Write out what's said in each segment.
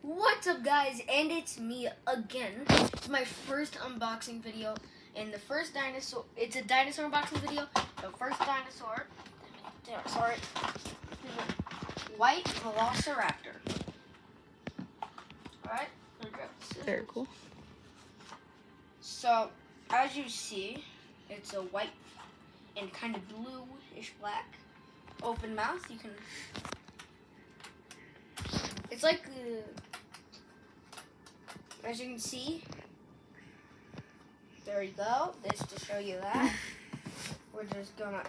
What's up, guys? And it's me again. It's my first unboxing video, and the first dinosaur. It's a dinosaur unboxing video. The first dinosaur. Sorry, white velociraptor. All right. Very cool. So, as you see, it's a white and kind of bluish black. Open mouth. You can. It's like. As you can see, there you go. This to show you that. We're just gonna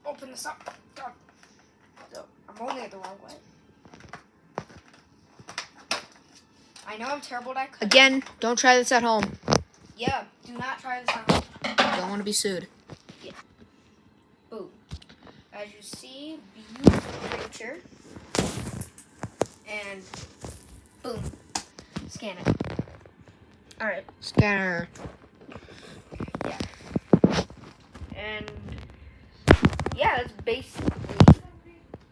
open this up. God. So I'm holding it the wrong way. I know I'm terrible at cutting. Again, don't try this at home. Yeah, do not try this at home. Don't want to be sued. Yeah. Boom. As you see, beautiful creature. And boom. Scan it. Alright. Scanner. Yeah. And yeah, that's basically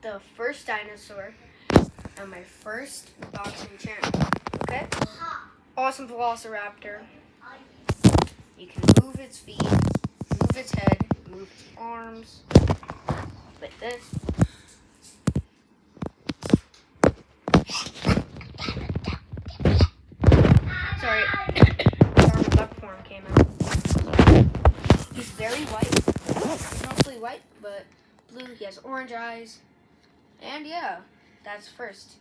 the first dinosaur on my first boxing channel. Okay? Awesome velociraptor. You can move its feet, move its head, move its arms, like this. Sorry, normal duck form came out. He's very white. He's mostly white, but blue. He has orange eyes. And yeah, that's first.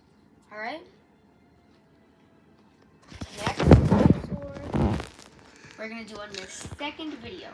Alright? Next dinosaur. We're going to do on the second video.